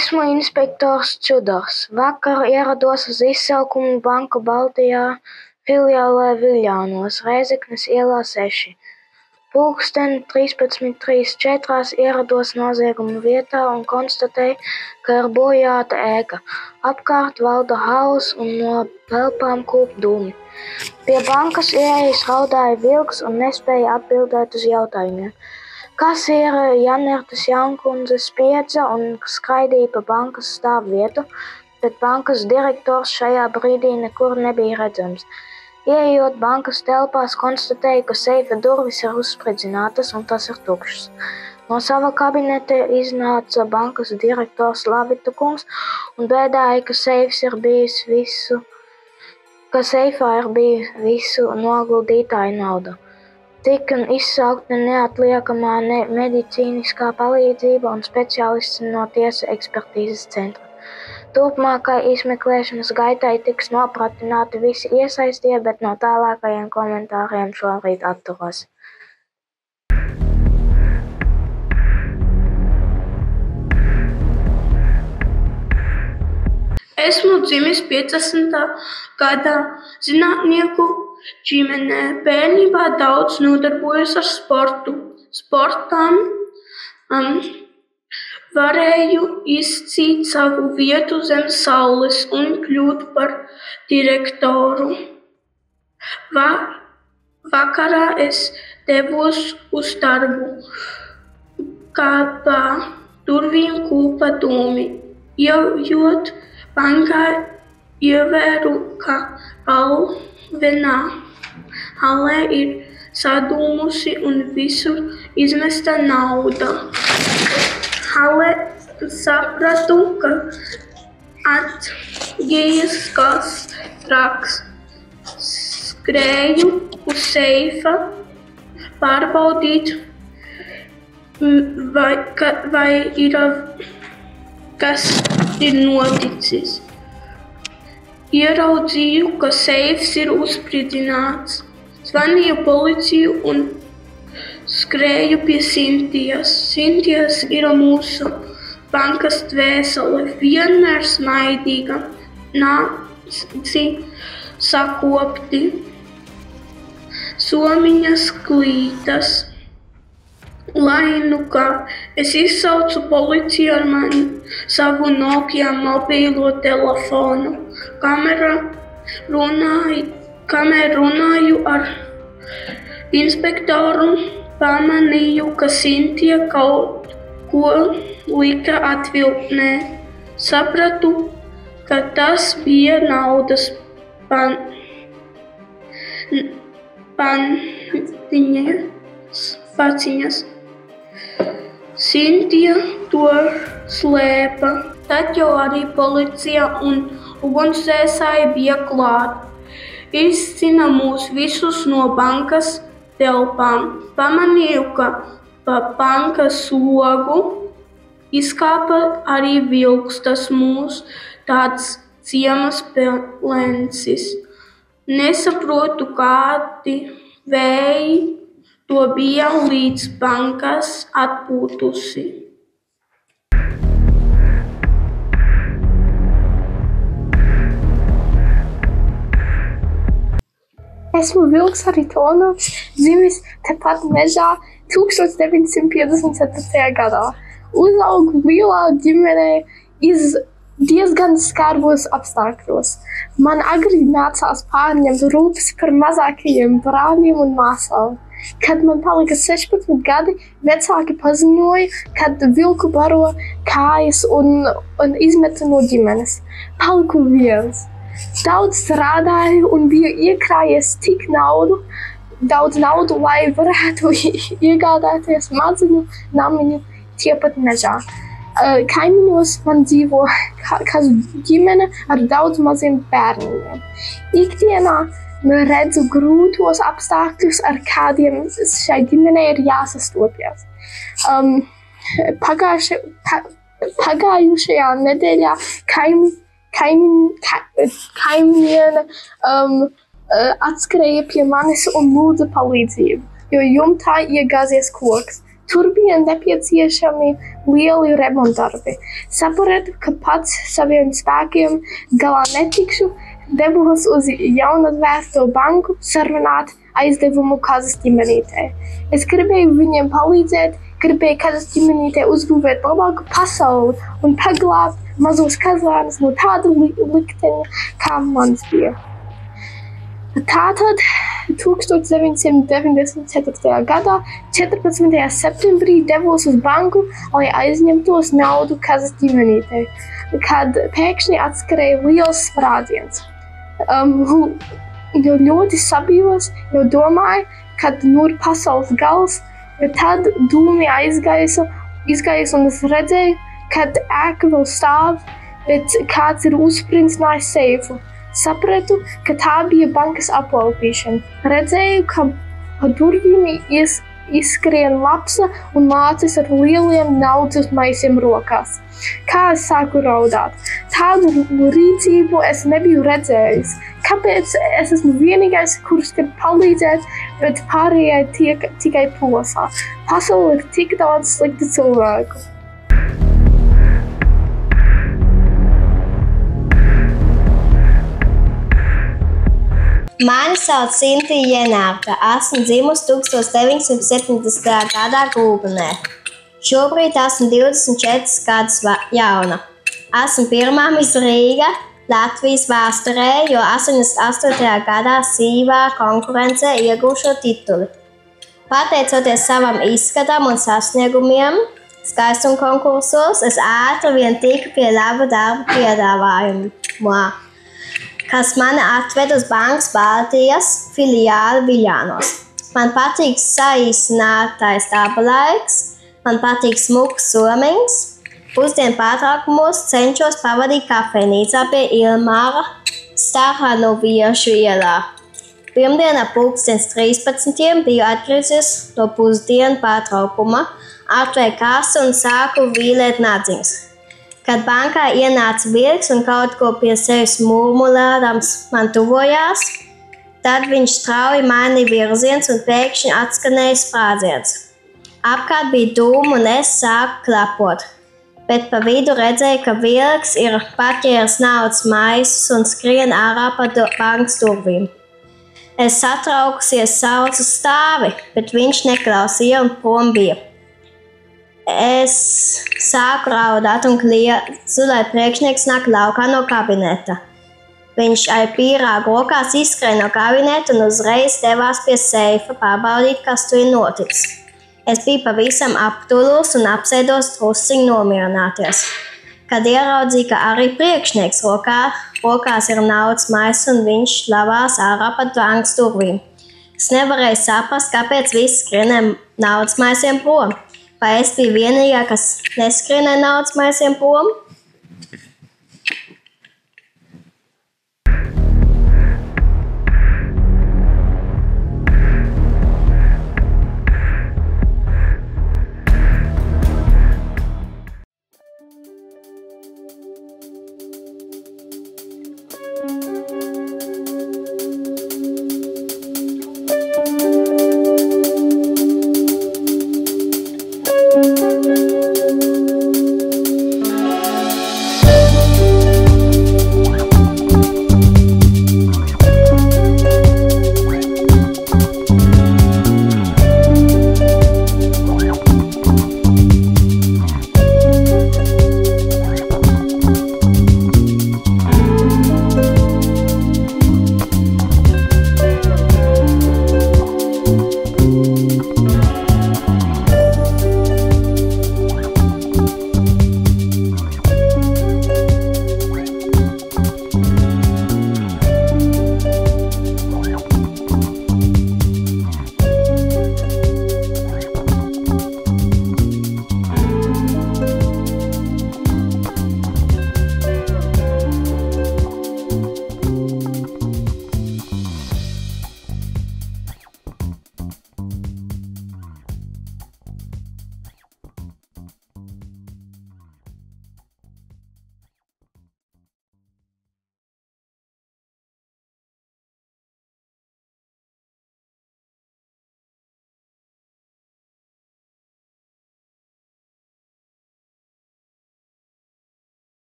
Esmu inspektors Čudars. Vakar ierados uz izsaukumu Banka Baltijā filiālē Viļānos, Rēzeknes ielā 6. Pulksteni 13:34 ierados nozieguma vietā un konstatēju, ka ir bojāta ēka. Apkārt valda hauss un no telpām kūp dūmi. Pie bankas ieejas raudāja vilks un nespēja atbildēt uz jautājumiem. Kasiere Janertes Jaunkundze spiedza un skraidīja pa bankas stāvvietu, bet bankas direktors šajā brīdī nekur nebija redzams. Ieejot bankas telpās, konstatēju, ka seifa durvis ir uzspridzinātas un tas ir tukšs. No sava kabineta iznāca bankas direktors Lavita kungs un bēdāja, ka seifā ir visu noguldītāju nauda. Tika izsaukta neatliekamā medicīniskā palīdzība un speciālisti no tiesa ekspertīzes centra. Turpmākai izmeklēšanas gaitai tiks nopratināti visi iesaistītie, bet no tālākajiem komentāriem šobrīd atturos. Esmu dzimis 15. gadā zinātnieku ģimenē. Bērnībā daudz nodarbojos ar sportu. Sportam varēju izcīt savu vietu zem saules un kļūt par direktoru. Vakarā es devos uz darbu, kad pa durvīm kūpa dūmi. Ieejot bankā, ievēru, ka galvenā hale ir sadūmusi un visur izmesta nauda. Halē sapratu, ka atgājis kas traks. Skrēju uz seifa, pārbaudīt, vai ir kas ir noticis. Ieraudzīju, ka seifs ir uzspridzināts. Zvanīju policiju un skrēju pie Sintijas. Sintijas ir mūsu bankas dvēsele, vienmēr smaidīga, naci sakopti, somiņas klītas. Lai nu kā, es izsaucu policiju ar savu Nokia mobilo telefonu. Kamēr runāju ar inspektoru, pamanīju, ka Sintija kaut ko lika atvilknē. Sapratu, ka tas bija naudas paciņas. Sintija to slēpa. Tad jau arī policija un ugunsdzēsēji bija klāt. Izcina mūs visus no bankas telpām. Pamanīju, ka pa bankas logu izkāpa arī vilks, tas mūs tāds ciemas pelencis. Nesaprotu, Vēji to bija līdz bankas atpūtusi. Esmu Vilks Haritovs, dzimis tepat mežā 1954. gadā. Uzaugu lielā ģimenē diezgan skarbos apstākļos. Man agri nācās pārņemt rūpes par mazākajiem brāļiem un māsām. Kad man palika 16 gadi, vecāki paziņoja, kad vilku baro kājas un izmeta no ģimenes. Paliku viens. Daudz strādāju un biju iekrājies daudz naudu, lai varētu iegādāties maziņu namiņu tiepat mežā. Kaimiņos man dzīvo kazu ģimene ar daudz maziem bērniem. Ikdienā redzu grūtos apstākļus, ar kādiem šai ģimenei ir jāsastopjas. Pagājušajā nedēļā kaimiņiene atskrēja pie manis un lūdza palīdzību, jo jumtā iegāzies koks. Tur bija nepieciešami lieli remontdarbi. Sapratu, ka pats saviem spēkiem galā netikšu, devos uz jaunatvērto banku sarunāt aizdevumu kazas ģimenītē. Es gribēju viņiem palīdzēt, gribēju kazas ģimenītē uzbūvēt labāku pasauli un paglābt mazos kazlēnus no tāda likteņa, kā mans bija. Tātad 1994. gadā 14. septembrī devos uz banku, lai aizņemtos naudu kazas ģimenītei, kad pēkšņi atskrēja liels sprādziens. Jo ļoti sabijos, jo domāju, kad ir pasaules gals, bet tad dūmi izgaisa un es redzēju, kad ēka vēl stāv, bet kāds ir uzsprincinājis seifu. Sapratu, ka tā bija bankas aplaupīšana. Redzēju, ka pa durvīm izskrien lapsa un mācis ar lieliem naudas maisiem rokās. Kā es sāku raudāt? Tādu rīcību es nebiju redzējis. Kāpēc es esmu vienīgais, kurš grib palīdzēt, bet pārējie tikai plosā? Pasaulē ir tik daudz sliktu cilvēku. Mani sauc Sintija Jenārka. Esmu dzimusi 1970. gadā Gulbenē. Šobrīd esmu 24 gadus jauna. Esmu pirmā Miss Rīga Latvijas vēsturē, jo 88. gadā sīvā konkurencē iegūšu tituli. Pateicoties savam izskatam un sasniegumiem skaistuma konkursos, es ātri vien tiku pie laba darba piedāvājumā, kas mani atved uz Bankas Baltijas filiāli Viļānos. Man patīk saīsinātais darba laiks, man patīk smuks somiņš. Pusdienu pārtraukumos cenšos pavadīt kafejnīcā pie Ilmāra Stahanoviešu ielā. Pirmdienā 13. biju atgriezies no pusdienu pārtraukuma, atvēru kasi un sāku vīlēt nadziņas. Kad bankā ienāca vilks un kaut ko pie sevis murmulādams man tuvojās, tad viņš strauji mainīja virziens un pēkšņi atskanēja sprādziens. Apkārt bija dūmi un es sāku klapot, bet pa vidu redzēju, ka vilks ir paķēris naudas maisus un skrien ārā pa bankas durvīm. Es satraukusies saucu stāvi, bet viņš neklausīja un prom bija. Es sāku raudāt un kliedzu, lai priekšnieks nāk laukā no kabineta. Viņš ar pīrāgu rokās izskrēja no kabineta un uzreiz devās pie seifa pārbaudīt, kas tur ir noticis. Es biju pavisam aptulus un apsēdos trusiņi nomierināties, kad ieraudzīju, ka arī priekšnieks rokās ir naudas maiss un viņš lavās ārā pa bankas durvīm. Es nevarēju saprast, kāpēc visi skrienē naudas maisiem prom. Vai es biju vienīgā, kas neskrienē naudas maisiem prom?